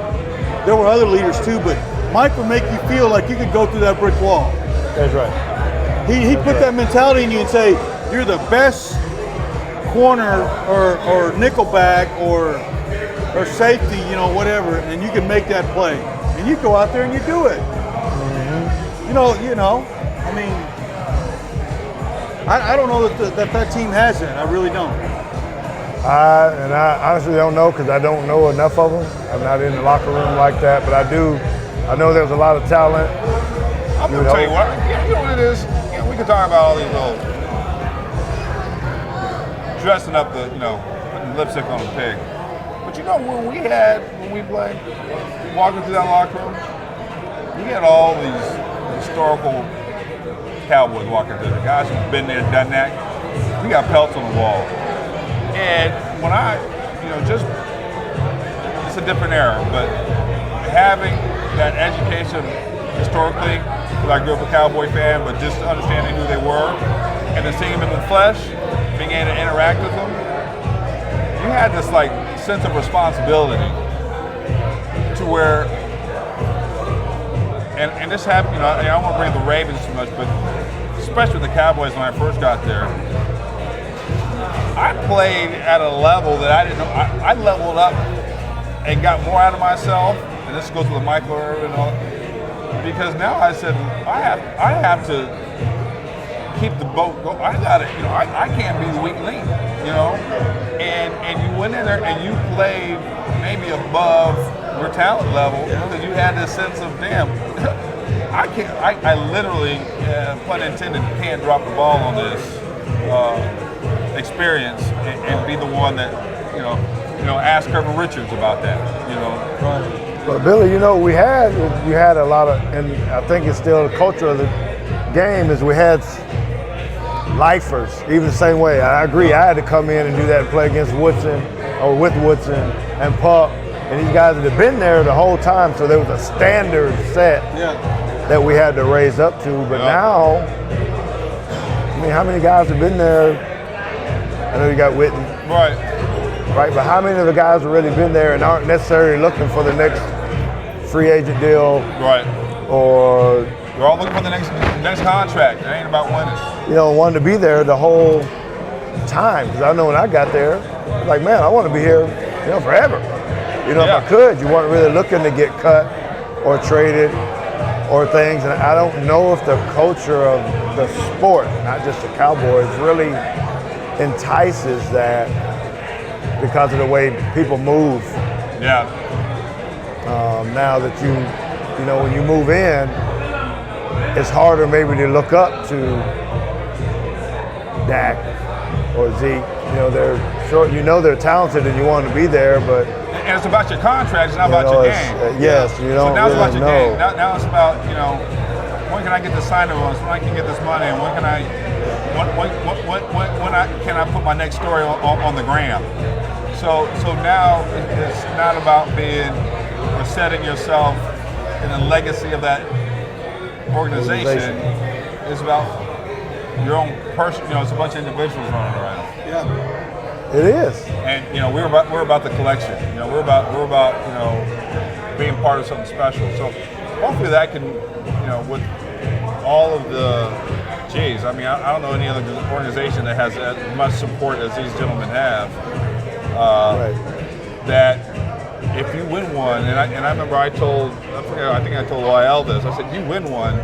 there were other leaders too, but Mike would make you feel like you could go through that brick wall. That's right. He put that mentality in you and say, you're the best corner or nickelback or safety, whatever, and you can make that play. And you go out there and you do it. Mm-hmm. I mean, I don't know that team has that. I really don't. I honestly don't know because I don't know enough of them. I'm not in the locker room like that, but I know there's a lot of talent. I'm going to tell you what, you know what it is? We can talk about all these little dressing up putting lipstick on a pig. But when we played, walking through that locker room, we had all these historical Cowboys walking through. The guys who've been there, done that. We got pelts on the wall. And when it's a different era, but having that education historically, because I grew up a Cowboy fan, but just understanding who they were, and then seeing them in the flesh, being able to interact with them, you had this sense of responsibility to where, and this happened, I don't want to bring the Ravens too much, but especially with the Cowboys when I first got there, I played at a level that I didn't know. I leveled up and got more out of myself, and this goes with Michael Irvin and all, because now I said I have to keep the boat going. I got it. I can't be the weak link. And you went in there and you played maybe above your talent level because you had this sense of damn. I literally, pun intended, can't drop the ball on this experience and be the one that ask Kirby Richards about that. Right. But Billy, we had a lot of, and I think it's still the culture of the game is we had lifers, even the same way. I agree. I had to come in and do that and play against Woodson or with Woodson and Puck, and these guys had been there the whole time, so there was a standard set that we had to raise up to. But now, how many guys have been there? I know you got Witten. Right, but how many of the guys have really been there and aren't necessarily looking for the next free agent deal? Right. Or we're all looking for the next contract. It ain't about winning. Wanting to be there the whole time. Because I know when I got there, man, I want to be here, forever. If I could, you weren't really looking to get cut or traded or things. And I don't know if the culture of the sport, not just the Cowboys, really entices that because of the way people move. Yeah. Now that when you move in, it's harder maybe to look up to Dak or Zeke. They're short. They're talented and you want to be there, but and it's about your contract. It's not about your game. Yes, you don't. So now really it's about your game. Now it's about when can I get the signing bonus? When I can get this money? And when can I? When can I put my next story on the gram? So now it's not about being or setting yourself in the legacy of that organization. It's about your own person. It's a bunch of individuals running around. Yeah, it is. And we're about the collection. We're about being part of something special. So hopefully that can with all of the I don't know any other organization that has as much support as these gentlemen have. That if you win one, and I remember I think I told YL this. I said, you win one,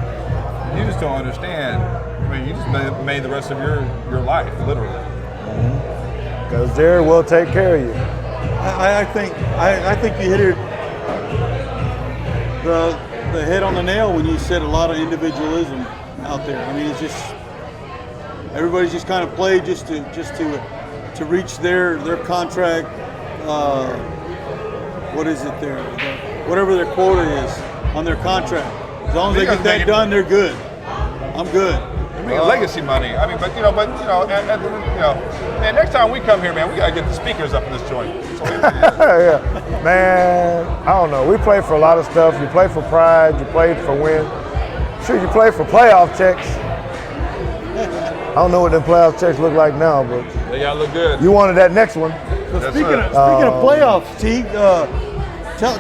you just don't understand. You just made the rest of your life, literally. Because Jared will take care of you. I think you hit it the head on the nail when you said a lot of individualism out there. It's just everybody's just kind of played just to reach their contract. What is it there? Whatever their quota is on their contract. As long as they get that done, they're good. I'm good. Legacy money. Man, next time we come here, man, we gotta get the speakers up in this joint. Yeah, man. I don't know. We play for a lot of stuff. You play for pride. You play for win. Sure, you play for playoff checks. I don't know what them playoff checks look like now, but they gotta look good. You wanted that next one. So speaking of playoffs, T,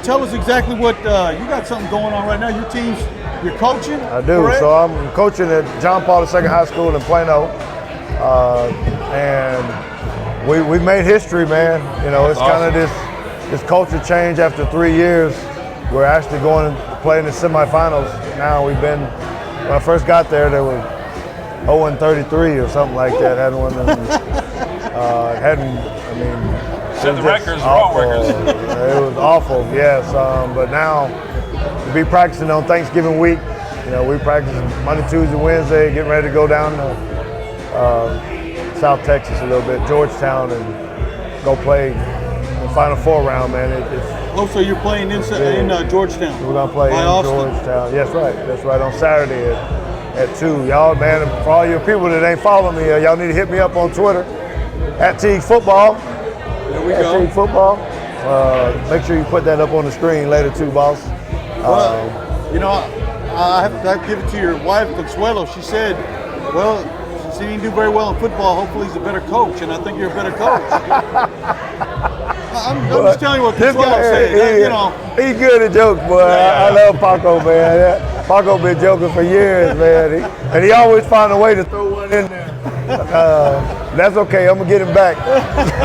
tell us exactly what you got something going on right now. You're coaching. I do. Correct? So I'm coaching at John Paul II High School in Plano, and we've made history, man. It's awesome. Kind of this culture change after 3 years. We're actually going to play in the semifinals now. When I first got there, they were 0-33 or something like that. Hadn't won them. Hadn't mean, Set the records, wrong records. It was awful, yes. But now to be practicing on Thanksgiving week, we practice Monday, Tuesday, Wednesday, getting ready to go down to South Texas a little bit, Georgetown, and go play the Final Four round, man. So you're playing in Georgetown? We're gonna play in Georgetown. Yes, right. That's right. On Saturday at 2. Y'all, man, for all your people that ain't following me, y'all need to hit me up on Twitter at Teague Football. There we go. Teague Football. Make sure you put that up on the screen later too, boss. I have to give it to your wife, Consuelo. She said, well, since he didn't do very well in football, hopefully he's a better coach, and I think you're a better coach. I'm just telling you what Consuelo said. He's good at jokes, boy. I love Paco, man. Paco been joking for years, man. And he always find a way to throw one in there. That's okay. I'm gonna get him back.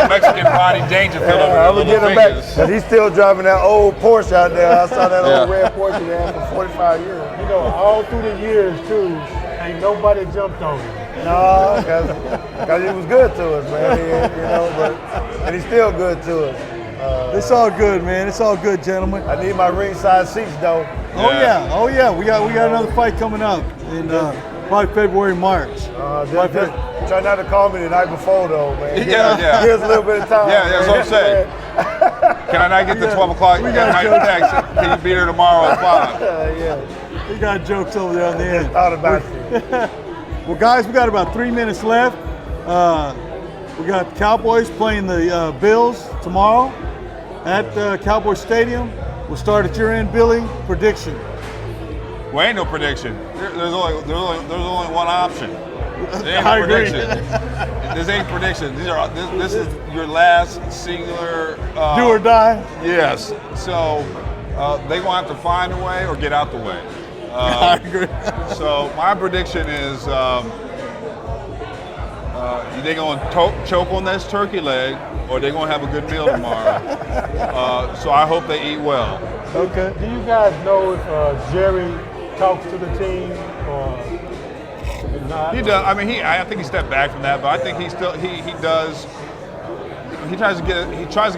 Mexican body Dangerfield over I'm gonna get him back. But he's still driving that old Porsche out there. I saw that old red Porsche there for 45 years. All through the years too, ain't nobody jumped on him. No, because he was good to us, man. And he's still good to us. It's all good, man. It's all good, gentlemen. I need my ringside seats, though. Oh yeah. We got another fight coming up in probably February, March. Try not to call me the night before, though, man. Give us a little bit of time. Yeah, that's what I'm saying. Can I not get to 12 o'clock? Can you be there tomorrow at 5? We got jokes over there on the end. Thought about you. Well, guys, we got about 3 minutes left. We got Cowboys playing the Bills tomorrow at Cowboy Stadium. We'll start at your end, Billy. Prediction. Well, ain't no prediction. There's only one option. There ain't I no agree. prediction. This ain't prediction. This is your last singular do or die. Yes. So they're gonna have to find a way or get out the way. I agree. So my prediction is they're gonna choke on this turkey leg, or they're gonna have a good meal tomorrow. So I hope they eat well. Okay. Do you guys know if Jerry talks to the team or not? He does. I mean, I think he stepped back from that, but I think he does. He tries to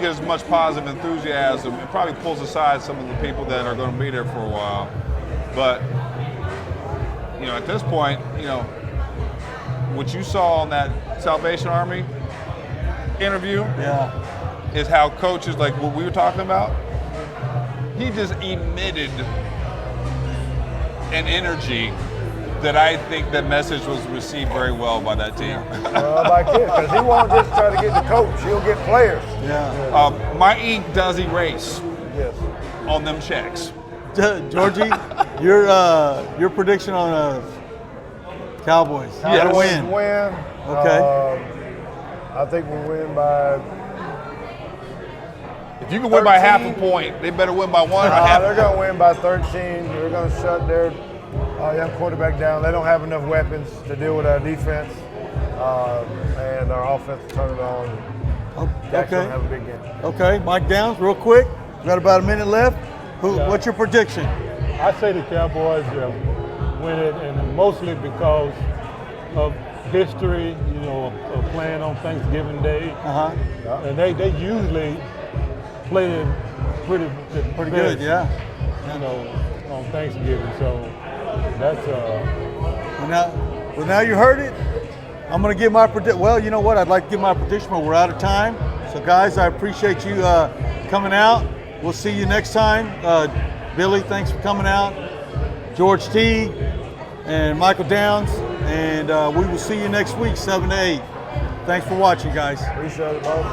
get as much positive enthusiasm and probably pulls aside some of the people that are going to be there for a while. But at this point, what you saw on that Salvation Army interview is how coaches, like what we were talking about, he just emitted an energy that I think that message was received very well by that team. By kids, because he won't just try to get the coach; he'll get players. My ink does erase on them checks. Georgie, your prediction on Cowboys? Cowboys Win. Okay. I think we'll win by. If you can win by half a point, they better win by one or half. They're going to win by 13. They're going to shut their young quarterback down. They don't have enough weapons to deal with our defense, and our offense will turn it on. Jackson will have a big game. Okay, Mike Downs, real quick. We got about a minute left. What's your prediction? I say the Cowboys win it, and mostly because of history, of playing on Thanksgiving Day. And they usually play it pretty good, on Thanksgiving. So that's Well, now you heard it. I'm going to give my prediction. Well, you know what? I'd like to give my prediction, but we're out of time. So, guys, I appreciate you coming out. We'll see you next time. Billy, thanks for coming out. George T. and Michael Downs. And we will see you next week, 7 to 8. Thanks for watching, guys. Appreciate it, both.